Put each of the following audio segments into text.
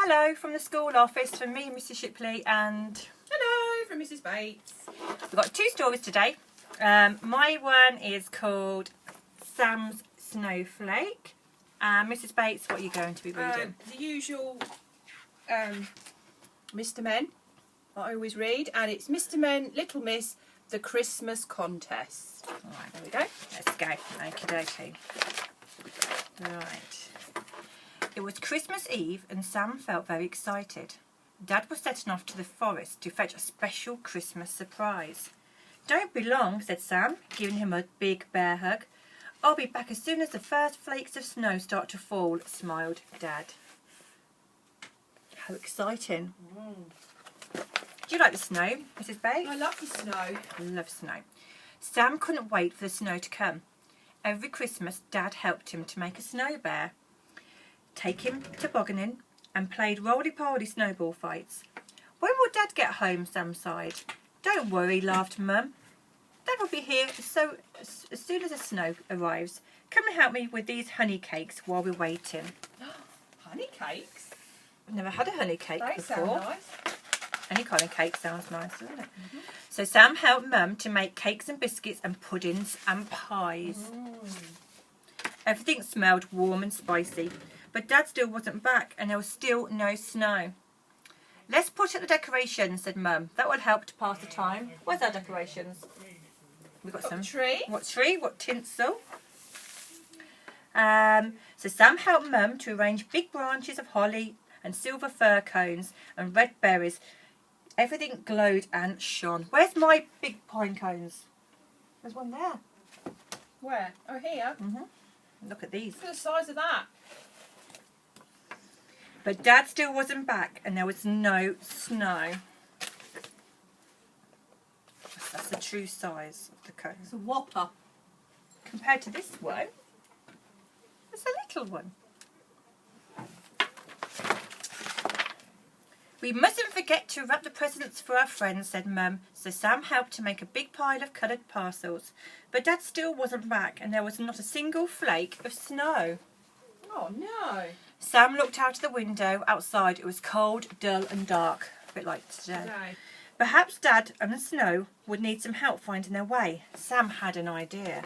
Hello from the school office from me, Mrs. Shipley, and hello from Mrs. Bates. We've got two stories today. My one is called Sam's Snowflake. Mrs. Bates, what are you going to be reading? The usual Mr. Men that I always read, and it's Mr. Men, Little Miss, the Christmas Contest. Alright, There we go. let's go. Okie dokie. Right. It was Christmas Eve and Sam felt very excited. Dad was setting off to the forest to fetch a special Christmas surprise. Don't be long, said Sam, giving him a big bear hug. I'll be back as soon as the first flakes of snow start to fall, smiled Dad. How exciting. Do you like the snow, Mrs. Bates? I love the snow. I love snow. Sam couldn't wait for the snow to come. Every Christmas, Dad helped him to make a snow bear, take him tobogganing, and played roly-poly snowball fights. When will Dad get home? Sam sighed. Don't worry, laughed Mum. Dad will be here as soon as the snow arrives. Come and help me with these honey cakes while we're waiting. Honey cakes? I've never had a honey cake They before. sound nice. Any kind of cake sounds nice, doesn't it? So Sam helped Mum to make cakes and biscuits and puddings and pies. Everything smelled warm and spicy, but Dad still wasn't back and there was still no snow. Let's put up the decorations, said Mum. That will help to pass the time. Where's our decorations? We've got some. Tree. What tree? What tinsel? So Sam helped Mum to arrange big branches of holly and silver fir cones and red berries. Everything glowed and shone. Where's my big pine cones? There's one there. Where? Oh, here. Look at these. Look at the size of that. But Dad still wasn't back and there was no snow. That's the true size of the cone. It's a whopper. Compared to this one, it's a little one. We mustn't forget to wrap the presents for our friends, said Mum, so Sam helped to make a big pile of coloured parcels. But Dad still wasn't back and there was not a single flake of snow. Oh, no. Sam looked out of the window. Outside it was cold, dull and dark, a bit like today. No. Perhaps Dad and the snow would need some help finding their way. Sam had an idea.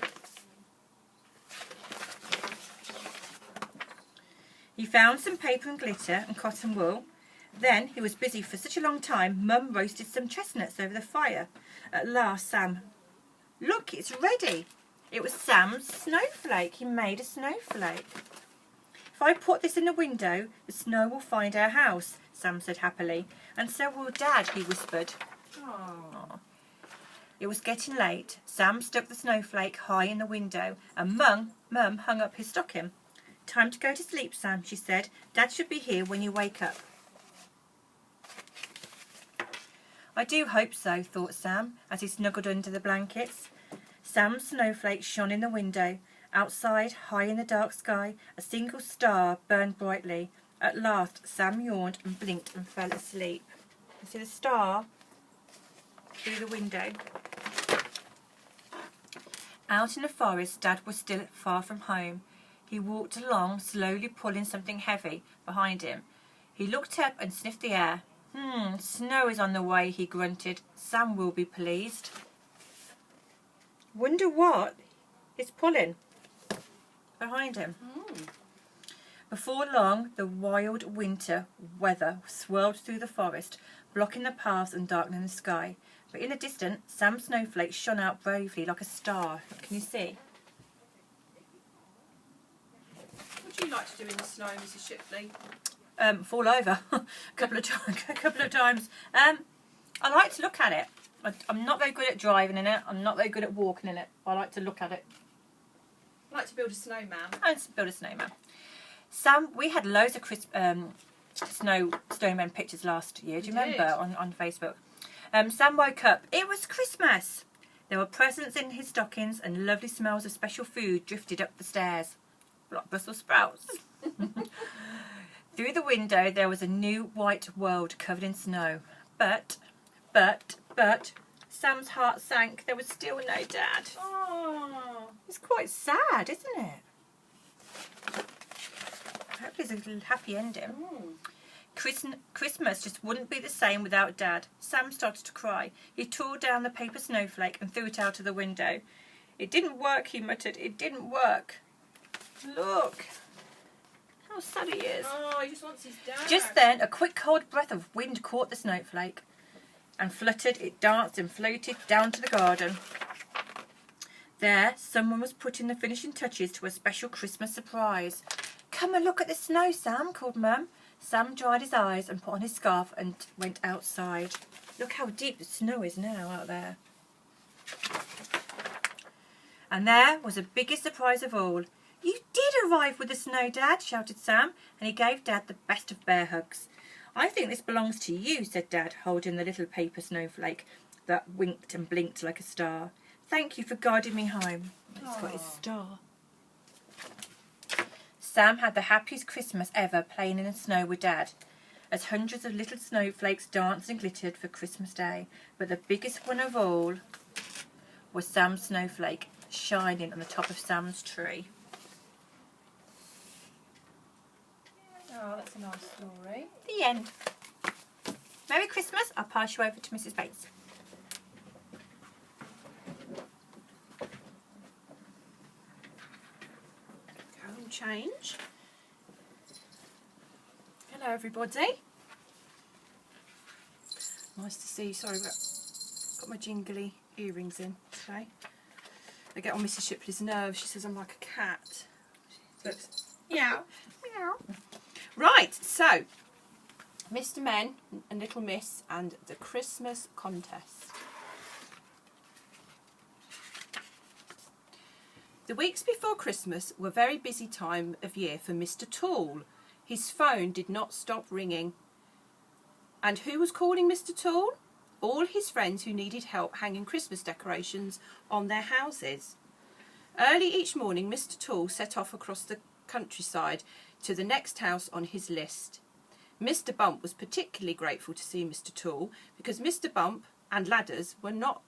He found some paper and glitter and cotton wool. Then he was busy for such a long time, Mum roasted some chestnuts over the fire. At last Sam... Look, it's ready! It was Sam's snowflake. He made a snowflake. If I put this in the window, the snow will find our house, Sam said happily. And so will Dad, he whispered. Oh. It was getting late. Sam stuck the snowflake high in the window and Mum hung up his stocking. Time to go to sleep, Sam, she said. Dad should be here when you wake up. I do hope so, thought Sam, as he snuggled under the blankets. Sam's snowflake shone in the window. Outside, high in the dark sky, a single star burned brightly. At last, Sam yawned and blinked and fell asleep. You see the star through the window. Out in the forest, Dad was still far from home. He walked along, slowly pulling something heavy behind him. He looked up and sniffed the air. Snow is on the way, he grunted. Sam will be pleased. Wonder what is pulling behind him. Before long, the wild winter weather swirled through the forest, blocking the paths and darkening the sky. But in the distance, Sam's snowflake shone out bravely like a star. Can you see? What do you like to do in the snow, Mrs. Shipley? Fall over a couple of times. I like to look at it. I'm not very good at driving in it. I'm not very good at walking in it. I like to look at it. I like to build a snowman. And build a snowman. Sam, we had loads of snowman pictures last year. Do you remember on Facebook? Sam woke up. It was Christmas. There were presents in his stockings and lovely smells of special food drifted up the stairs. Like Brussels sprouts. Through the window there was a new white world covered in snow. But, Sam's heart sank. There was still no Dad. Oh. It's quite sad, isn't it? Hopefully it's a little happy ending. Christmas just wouldn't be the same without Dad. Sam started to cry. He tore down the paper snowflake and threw it out of the window. It didn't work, he muttered. It didn't work. Look how sad he is. Oh, he just wants his dad. Just then, a quick cold breath of wind caught the snowflake and fluttered. It danced and floated down to the garden. There, someone was putting the finishing touches to a special Christmas surprise. Come and look at the snow, Sam, called Mum. Sam dried his eyes and put on his scarf and went outside. Look how deep the snow is now out there. And there was the biggest surprise of all. You did arrive with the snow, Dad, shouted Sam, and he gave Dad the best of bear hugs. I think this belongs to you, said Dad, holding the little paper snowflake that winked and blinked like a star. Thank you for guiding me home. It's got his star. Sam had the happiest Christmas ever playing in the snow with Dad, as hundreds of little snowflakes danced and glittered for Christmas Day. But the biggest one of all was Sam's snowflake shining on the top of Sam's tree. Oh, that's a nice story. The end. Merry Christmas. I'll pass you over to Mrs. Bates. Change. Hello everybody. Nice to see you. Sorry, but got my jingly earrings in today. They get on Mrs. Shipley's nerves. She says I'm like a cat. But meow, meow. Right, so Mr. Men and Little Miss and the Christmas contest. The weeks before Christmas were a very busy time of year for Mr. Tall. His phone did not stop ringing. And who was calling Mr. Tall? All his friends who needed help hanging Christmas decorations on their houses. Early each morning, Mr. Tall set off across the countryside to the next house on his list. Mr. Bump was particularly grateful to see Mr. Tall because Mr. Bump and ladders were not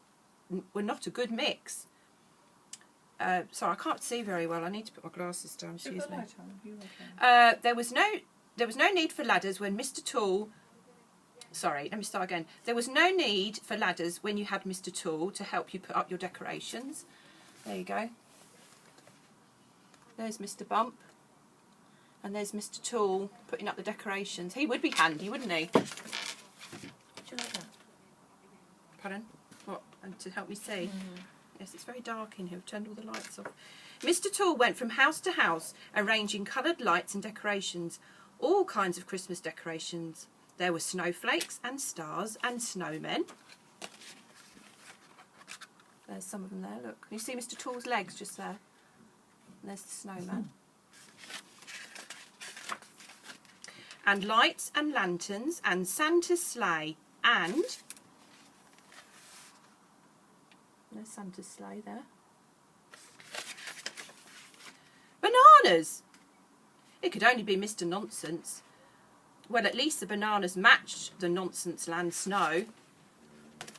a good mix. Sorry, I can't see very well. I need to put my glasses down. Excuse me. There was no need for ladders when Mr. Tall. Sorry, let me start again. There was no need for ladders when you had Mr. Tall to help you put up your decorations. There you go. There's Mr. Bump, and there's Mr. Tall putting up the decorations. He would be handy, wouldn't he? Do you like that? Pardon? What? And to help me see. Yes, it's very dark in here. We've turned all the lights off. Mr. Tall went from house to house, arranging coloured lights and decorations, all kinds of Christmas decorations. There were snowflakes and stars and snowmen. There's some of them there, look. Can you see Mr. Tall's legs just there? And there's the snowman. And lights and lanterns and Santa's sleigh and... There's Santa's sleigh there. Bananas! It could only be Mr. Nonsense. Well, at least the bananas matched the Nonsense Land snow.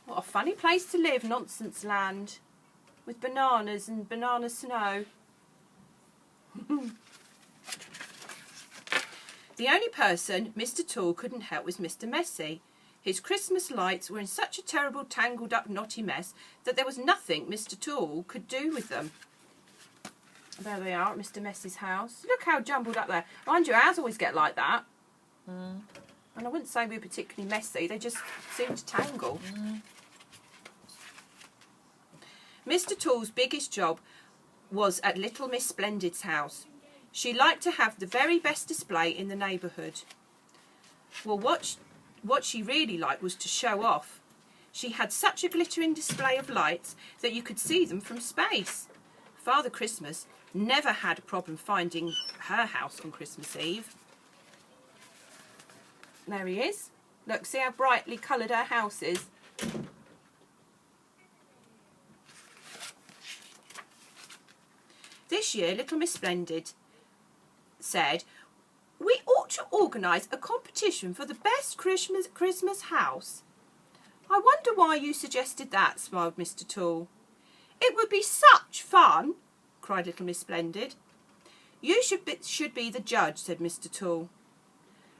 What a funny place to live, Nonsense Land, with bananas and banana snow. The only person Mr. Tall couldn't help was Mr. Messy. His Christmas lights were in such a terrible, tangled up, knotty mess that there was nothing Mr. Tall could do with them. There they are at Mr. Messy's house. Look how jumbled up there. Mind you, ours always get like that. And I wouldn't say we were particularly messy. They just seem to tangle. Mr. Tall's biggest job was at Little Miss Splendid's house. She liked to have the very best display in the neighbourhood. Well, what she really liked was to show off. She had such a glittering display of lights that you could see them from space. Father Christmas never had a problem finding her house on Christmas Eve. There he is. Look, see how brightly coloured her house is. This year, Little Miss Splendid said, "We ought to organise a competition for the best Christmas house." "I wonder why you suggested that," smiled Mr. Tall. "It would be such fun," cried Little Miss Splendid. "You should be the judge," said Mr. Tall.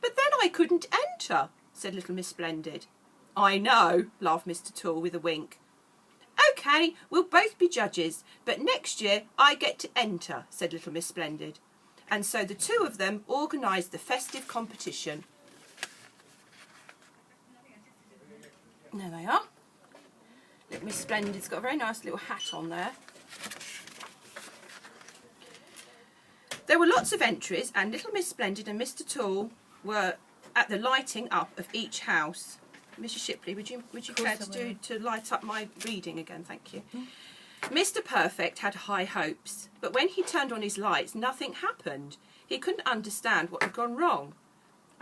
"But then I couldn't enter, said little Miss Splendid. I know, laughed Mr. Tall with a wink. OK, we'll both be judges, but next year I get to enter, said little Miss Splendid. And so the two of them organised the festive competition. There they are. Little Miss Splendid's got a very nice little hat on there. There were lots of entries, and little Miss Splendid and Mr. Tall were at the lighting up of each house. Mrs. Shipley, would you care to light up my reading again? Thank you. Mr. Perfect had high hopes, but when he turned on his lights, nothing happened. He couldn't understand what had gone wrong.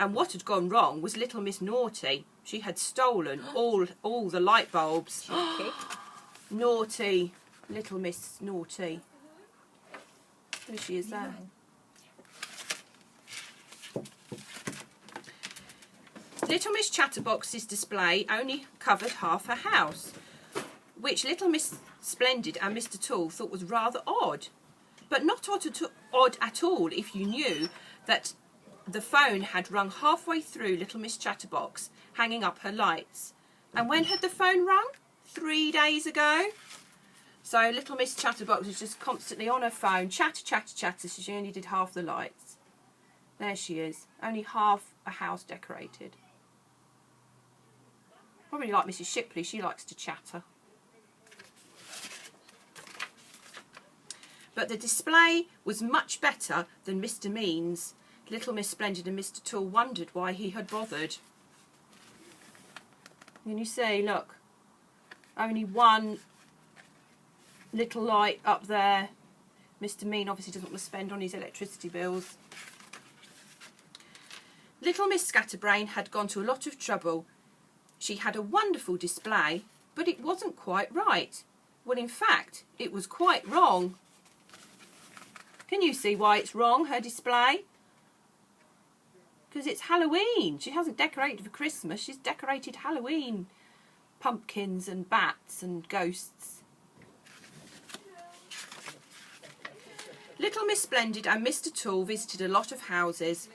And what had gone wrong was little Miss Naughty. She had stolen all the light bulbs. Naughty. Little Miss Naughty. There she is there. Little Miss Chatterbox's display only covered half her house, which little Miss Splendid and Mr. Tall thought was rather odd. But not odd at all if you knew that the phone had rung halfway through little Miss Chatterbox, hanging up her lights. And when had the phone rung? 3 days ago. So little Miss Chatterbox was just constantly on her phone, chatter, chatter, chatter, so she only did half the lights. There she is, only half a house decorated. Probably like Mrs. Shipley, she likes to chatter. But the display was much better than Mr. Mean's. Little Miss Splendid and Mr. Tall wondered why he had bothered. Can you see, look, only one little light up there. Mr. Mean obviously doesn't want to spend on his electricity bills. Little Miss Scatterbrain had gone to a lot of trouble. She had a wonderful display, but it wasn't quite right. Well, in fact, it was quite wrong. Can you see why it's wrong, her display? Because it's Halloween. She hasn't decorated for Christmas. She's decorated Halloween. Pumpkins and bats and ghosts. Little Miss Splendid and Mr. Tall visited a lot of houses,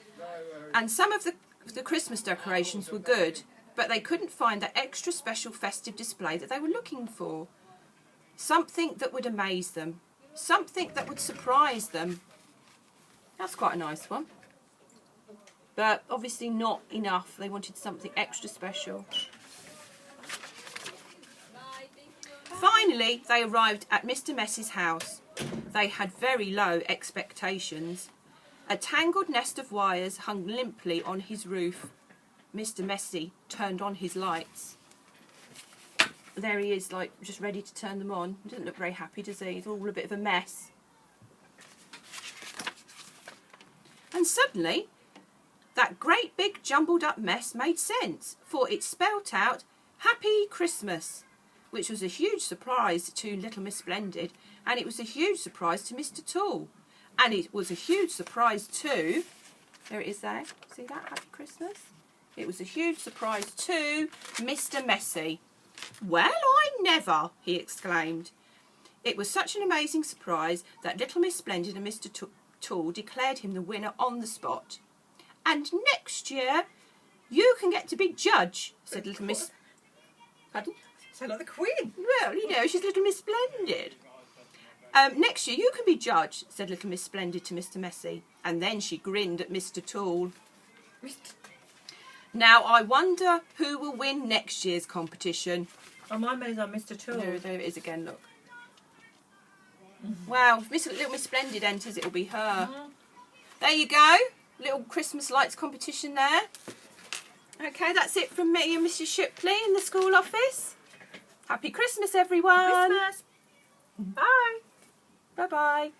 and some of the Christmas decorations were good, but they couldn't find that extra special festive display that they were looking for. Something that would amaze them. Something that would surprise them. That's quite a nice one. But obviously not enough. They wanted something extra special. Finally, they arrived at Mr. Mess's house. They had very low expectations. A tangled nest of wires hung limply on his roof. Mr. Messy turned on his lights. There he is, like, just ready to turn them on. He doesn't look very happy, does he? It's all a bit of a mess. And suddenly, that great big jumbled up mess made sense, for it spelt out Happy Christmas, which was a huge surprise to little Miss Splendid, and it was a huge surprise to Mr. Tall. And it was a huge surprise to, there it is there, see that, Happy Christmas? It was a huge surprise to Mr. Messy. Well, I never, he exclaimed. It was such an amazing surprise that little Miss Splendid and Mr. Tall declared him the winner on the spot. And next year, you can get to be judge, said little Miss... Pardon? Sound like the Queen. Well, you know, she's little Miss Splendid. Next year you can be judge, said little Miss Splendid to Mr. Messy. And then she grinned at Mr. Tall. Now, I wonder who will win next year's competition. Oh, my name's on Mr. Tall. There it is again, look. Wow, if little Miss Splendid enters, it'll be her. There you go. Little Christmas lights competition there. Okay, that's it from me and Mrs. Shipley in the school office. Happy Christmas, everyone. Christmas. Bye. Bye-bye.